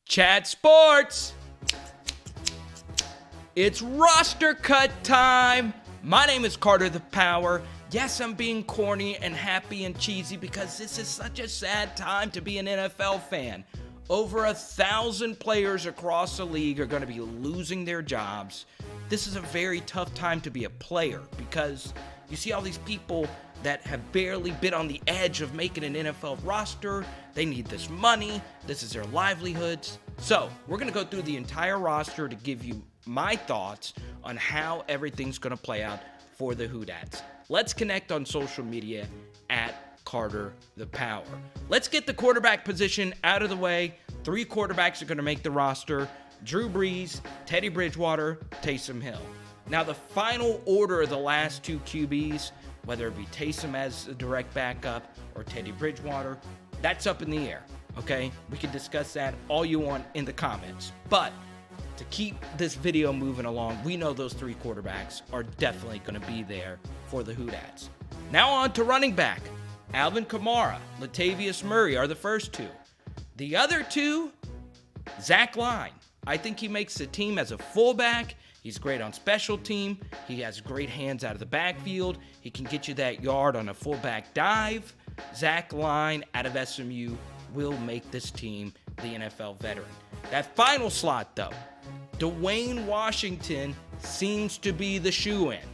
Chat Sports. It's roster cut time. My name is Carter the Power. Yes, I'm being corny and happy and cheesy because this is such a sad time to be an NFL fan. Over 1,000 players across the league are going to be losing their jobs. This is a very tough time to be a player because you see all these people that have barely been on the edge of making an NFL roster. They need this money. This is their livelihoods. So we're going to go through the entire roster to give you my thoughts on how everything's going to play out for the Hoodats. Let's connect on social media at Carter the Power. Let's get the quarterback position out of the way. 3 quarterbacks are going to make the roster: Drew Brees, Teddy Bridgewater, Taysom Hill. Now, the final order of the last 2 QBs, whether it be Taysom as a direct backup or Teddy Bridgewater, that's up in the air, okay? We can discuss that all you want in the comments. But to keep this video moving along, we know those 3 quarterbacks are definitely going to be there for the Hoodats. Now on to running back. Alvin Kamara, Latavius Murray are the first 2. The other 2, Zach Line. I think he makes the team as a fullback. He's great on special team. He has great hands out of the backfield. He can get you that yard on a fullback dive. Zach Line out of SMU will make this team the NFL veteran. That final slot, though, Dwayne Washington seems to be the shoe-in,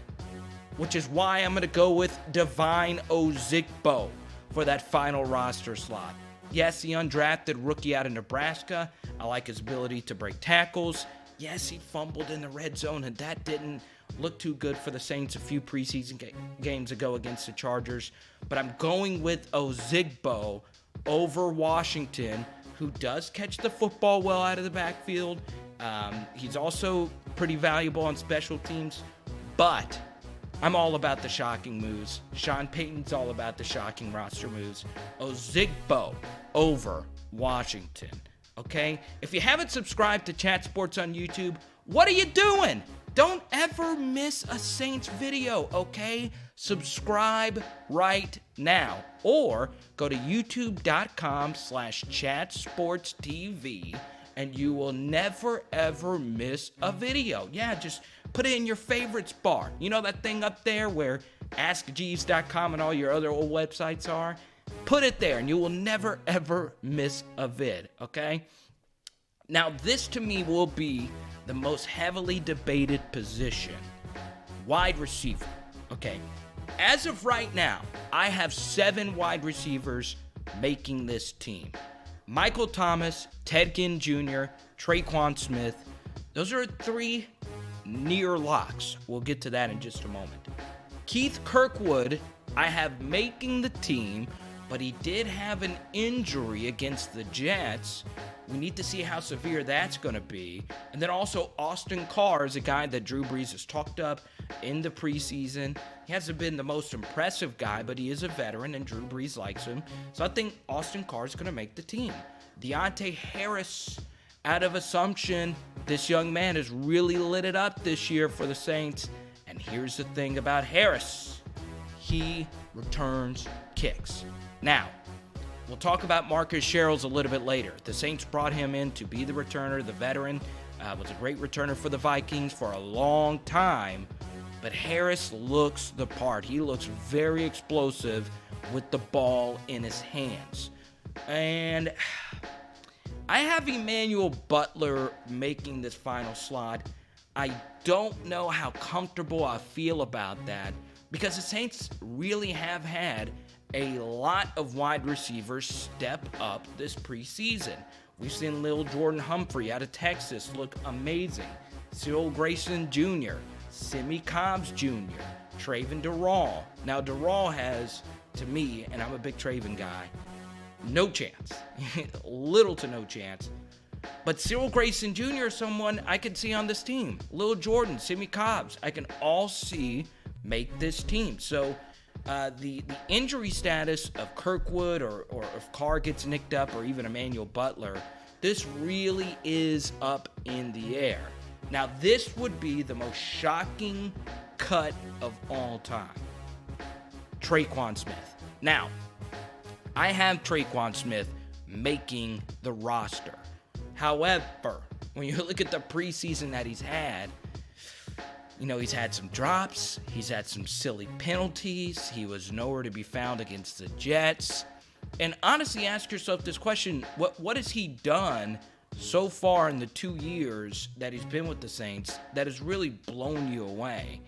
which is why I'm going to go with Devine Ozigba for that final roster slot. Yes, the undrafted rookie out of Nebraska. I like his ability to break tackles. Yes, he fumbled in the red zone, and that didn't look too good for the Saints a few preseason games ago against the Chargers. But I'm going with Ozigba over Washington, who does catch the football well out of the backfield. He's also pretty valuable on special teams, but I'm all about the shocking moves. Sean Payton's all about the shocking roster moves. Ozigba over Washington. Okay? If you haven't subscribed to Chat Sports on YouTube, what are you doing? Don't ever miss a Saints video, okay? Subscribe right now. Or go to youtube.com/chatsportstv and you will never ever miss a video. Yeah, just put it in your favorites bar. You know that thing up there where AskJeeves.com and all your other old websites are? Put it there and you will never ever miss a vid, okay? Now, this to me will be the most heavily debated position. Wide receiver, okay? As of right now, I have 7 wide receivers making this team. Michael Thomas, Ginn Jr, Tre'Quan Smith. Those are 3 near locks. We'll get to that in just a moment. Keith Kirkwood, I have making the team, but he did have an injury against the Jets. We need to see how severe that's going to be. And then also Austin Carr is a guy that Drew Brees has talked up in the preseason. He hasn't been the most impressive guy, but he is a veteran and Drew Brees likes him. So I think Austin Carr is going to make the team. Deontay Harris out of Assumption. This young man has really lit it up this year for the Saints. And here's the thing about Harris. He returns kicks. Now, we'll talk about Marcus Sherrills a little bit later. The Saints brought him in to be the returner, the veteran. Was a great returner for the Vikings for a long time. But Harris looks the part. He looks very explosive with the ball in his hands. And I have Emmanuel Butler making this final slot. I don't know how comfortable I feel about that because the Saints really have had a lot of wide receivers step up this preseason. We've seen Lil'Jordan Humphrey out of Texas look amazing. Cyril Grayson Jr., Simi Cobbs Jr., Traven Durrell. Now, Durrell has, to me, and I'm a big Traven guy, no chance. Little to no chance. But Cyril Grayson Jr. is someone I could see on this team. Lil'Jordan, Simi Cobbs, I can all see make this team. So the injury status of Kirkwood or if Carr gets nicked up or even Emmanuel Butler, this really is up in the air. Now, this would be the most shocking cut of all time. Tre'Quan Smith. Now, I have Tre'Quan Smith making the roster. However, when you look at the preseason that he's had, he's had some drops. He's had some silly penalties. He was nowhere to be found against the Jets. And honestly, ask yourself this question: what has he done so far in the 2 years that he's been with the Saints that has really blown you away?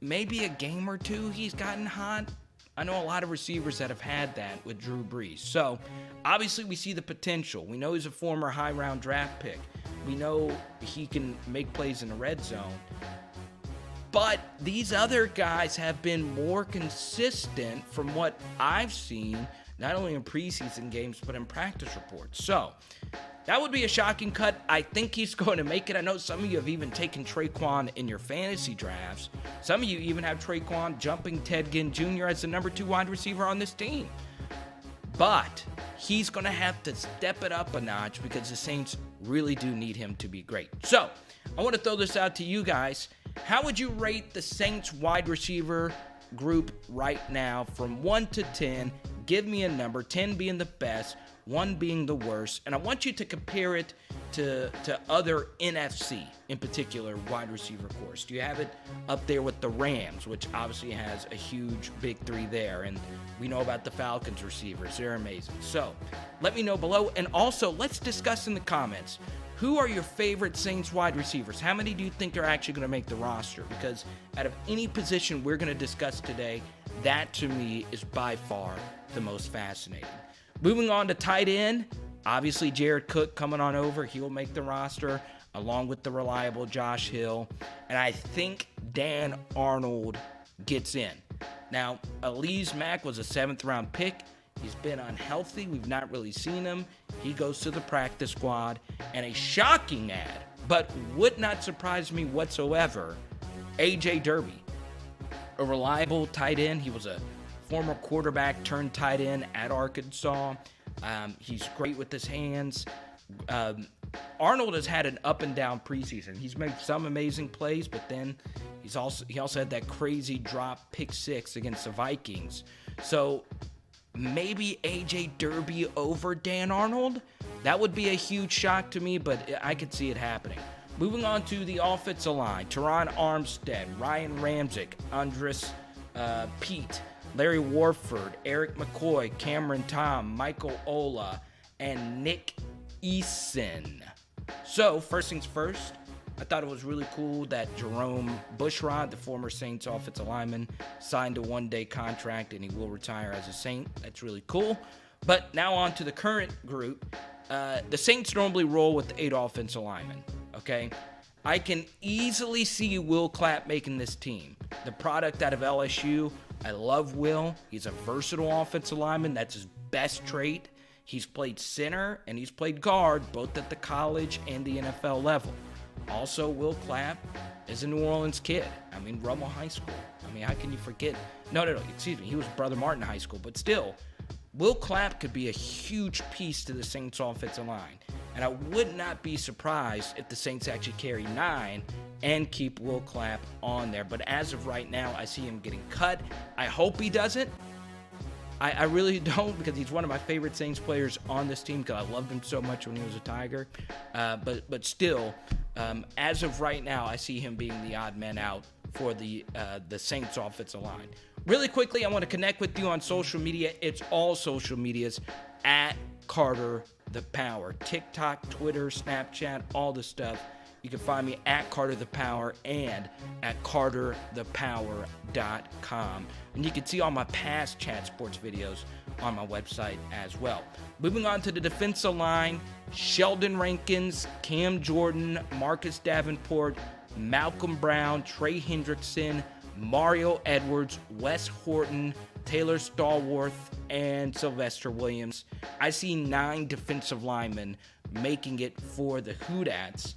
Maybe a game or two he's gotten hot. I know a lot of receivers that have had that with Drew Brees. So, obviously, we see the potential. We know he's a former high-round draft pick. We know he can make plays in the red zone. But these other guys have been more consistent from what I've seen, not only in preseason games, but in practice reports. So, that would be a shocking cut. I think he's going to make it. I know some of you have even taken Tre'Quan in your fantasy drafts. Some of you even have Tre'Quan jumping Ginn Jr. as the number 2 wide receiver on this team. But he's going to have to step it up a notch because the Saints really do need him to be great. So, I want to throw this out to you guys. How would you rate the Saints wide receiver group right now from 1 to 10? Give me a number, 10 being the best, 1 being the worst. And I want you to compare it to other NFC, in particular, wide receiver cores. Do you have it up there with the Rams, which obviously has a huge big 3 there? And we know about the Falcons receivers. They're amazing. So let me know below. And also, let's discuss in the comments, who are your favorite Saints wide receivers? How many do you think are actually going to make the roster? Because out of any position we're going to discuss today, that to me is by far the most fascinating. Moving on to tight end, obviously Jared Cook coming on over. He'll make the roster along with the reliable Josh Hill. And I think Dan Arnold gets in. Now, Elise Mack was a 7th-round pick. He's been unhealthy. We've not really seen him. He goes to the practice squad. And a shocking ad, but would not surprise me whatsoever, A.J. Derby, a reliable tight end. He was a former quarterback turned tight end at Arkansas. He's great with his hands. Arnold has had an up and down preseason. He's made some amazing plays, but then he also had that crazy drop pick 6 against the Vikings. So maybe A.J. Derby over Dan Arnold? That would be a huge shock to me, but I could see it happening. Moving on to the offensive line, Teron Armstead, Ryan Ramczyk, Andres Pete, Larry Warford, Eric McCoy, Cameron Tom, Michael Ola, and Nick Eason. So, first things first, I thought it was really cool that Jerome Bushrod, the former Saints offensive lineman, signed a 1-day contract and he will retire as a Saint. That's really cool. But now on to the current group. The Saints normally roll with 8 offensive linemen, okay? I can easily see Will CLAPP making this team. The product out of LSU, I love Will. He's a versatile offensive lineman. That's his best trait. He's played center and he's played guard both at the college and the NFL level. Also, Will CLAPP is a New Orleans kid. I mean, Rummel High School. I mean, how can you forget? No, excuse me. He was Brother Martin High School, but still, Will CLAPP could be a huge piece to the Saints offensive line. And I would not be surprised if the Saints actually carry 9 and keep Will CLAPP on there. But as of right now, I see him getting cut. I hope he doesn't. I really don't, because he's one of my favorite Saints players on this team because I loved him so much when he was a Tiger. But still, as of right now, I see him being the odd man out for the Saints offensive line. Really quickly, I want to connect with you on social media. It's all social medias at Carter the Power. TikTok, Twitter, Snapchat, all the stuff. You can find me at Carter the Power and at CarterThePower.com. And you can see all my past Chat Sports videos on my website as well. Moving on to the defensive line, Sheldon Rankins, Cam Jordan, Marcus Davenport, Malcolm Brown, Trey Hendrickson, Mario Edwards, Wes Horton, Taylor Stallworth, and Sylvester Williams. I see 9 defensive linemen making it for the Hoodats.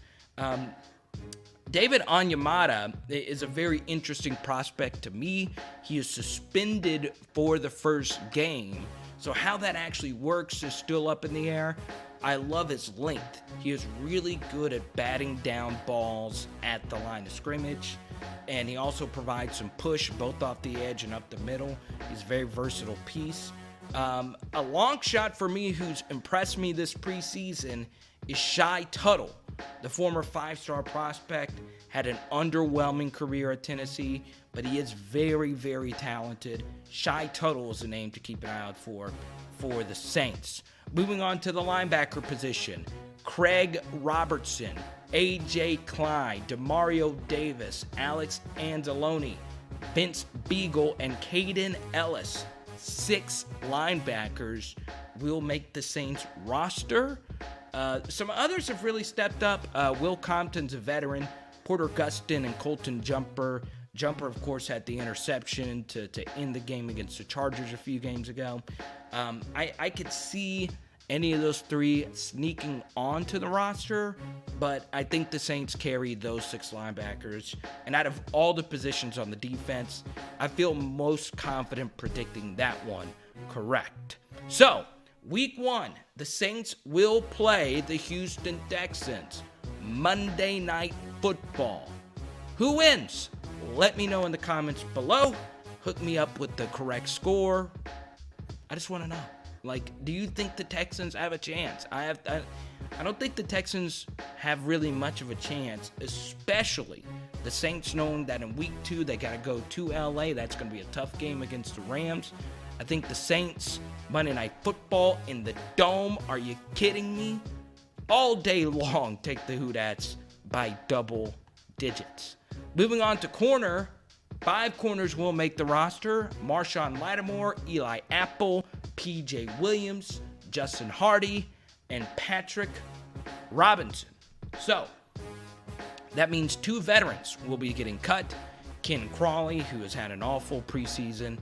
David Onyemata is a very interesting prospect to me. He is suspended for the first game, so how that actually works is still up in the air. I love his length. He is really good at batting down balls at the line of scrimmage, and he also provides some push both off the edge and up the middle. He's a very versatile piece. A long shot for me who's impressed me this preseason is TUTTLE. The former 5-star prospect had an underwhelming career at Tennessee, but he is very, very talented. TUTTLE is a name to keep an eye out for the Saints. Moving on to the linebacker position, Craig Robertson, A.J. Klein, Demario Davis, Alex Anzalone, Vince Beagle, and Caden Ellis. 6 linebackers will make the Saints roster. Some others have really stepped up. Will Compton's a veteran. Porter Gustin and Colton Jumper. Jumper, of course, had the interception to end the game against the Chargers a few games ago. I could see any of those 3 sneaking onto the roster, but I think the Saints carry those 6 linebackers. And out of all the positions on the defense, I feel most confident predicting that one correct. So, Week 1, the Saints will play the Houston Texans. Monday Night Football. Who wins? Let me know in the comments below. Hook me up with the correct score. I just want to know. Like, do you think the Texans have a chance? I don't think the Texans have really much of a chance, especially the Saints knowing that in Week 2 they got to go to LA. That's going to be a tough game against the Rams. I think the Saints, Monday Night Football in the Dome. Are you kidding me? All day long, take the Hoodats by double digits. Moving on to corner, 5 corners will make the roster. Marshawn Lattimore, Eli Apple, P.J. Williams, Justin Hardy, and Patrick Robinson. So, that means 2 veterans will be getting cut. Ken Crawley, who has had an awful preseason,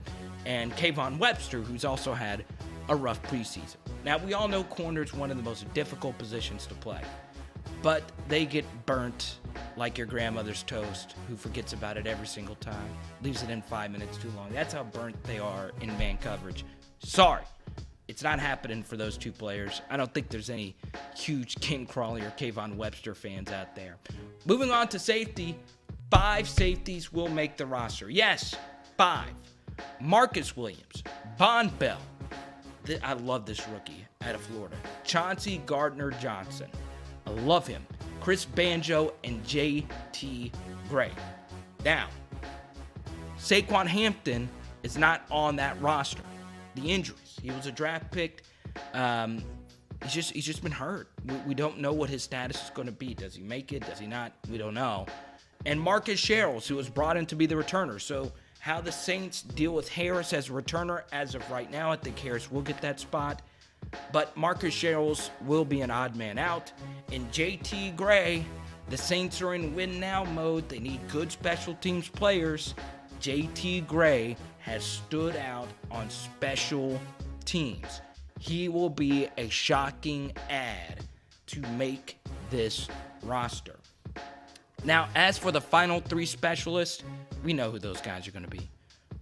and Kayvon Webster, who's also had a rough preseason. Now, we all know corner is one of the most difficult positions to play, but they get burnt like your grandmother's toast, who forgets about it every single time, leaves it in 5 minutes too long. That's how burnt they are in man coverage. Sorry, it's not happening for those 2 players. I don't think there's any huge Ken Crawley or Kayvon Webster fans out there. Moving on to safety, 5 safeties will make the roster. Yes, 5. Marcus Williams, Von Bell. I love this rookie out of Florida. Chauncey Gardner-Johnson. I love him. Chris Banjo and J.T. Gray. Now, Saquon Hampton is not on that roster. The injuries. He was a draft pick. He's just been hurt. We don't know what his status is going to be. Does he make it? Does he not? We don't know. And Marcus Sherrills, who was brought in to be the returner. So how the Saints deal with Harris as a returner as of right now, I think Harris will get that spot. But Marcus Sherrills will be an odd man out. And J.T. Gray, the Saints are in win now mode. They need good special teams players. J.T. Gray has stood out on special teams. He will be a shocking add to make this roster. Now, as for the final 3 specialists, we know who those guys are going to be.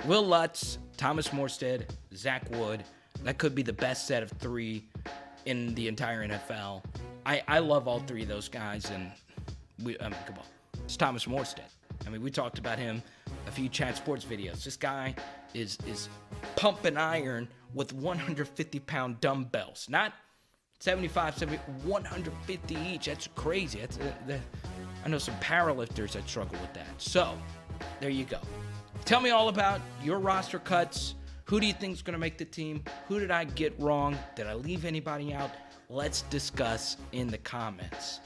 Will Lutz, Thomas Morstead, Zach Wood. That could be the best set of 3 in the entire NFL. I love all 3 of those guys, and come on. It's Thomas Morstead. I mean, we talked about him a few Chat Sports videos. This guy is pumping iron with 150-pound dumbbells. Not 75, 70, 150 each. That's crazy. I know some powerlifters that struggle with that. So, there you go. Tell me all about your roster cuts. Who do you think is going to make the team? Who did I get wrong? Did I leave anybody out? Let's discuss in the comments.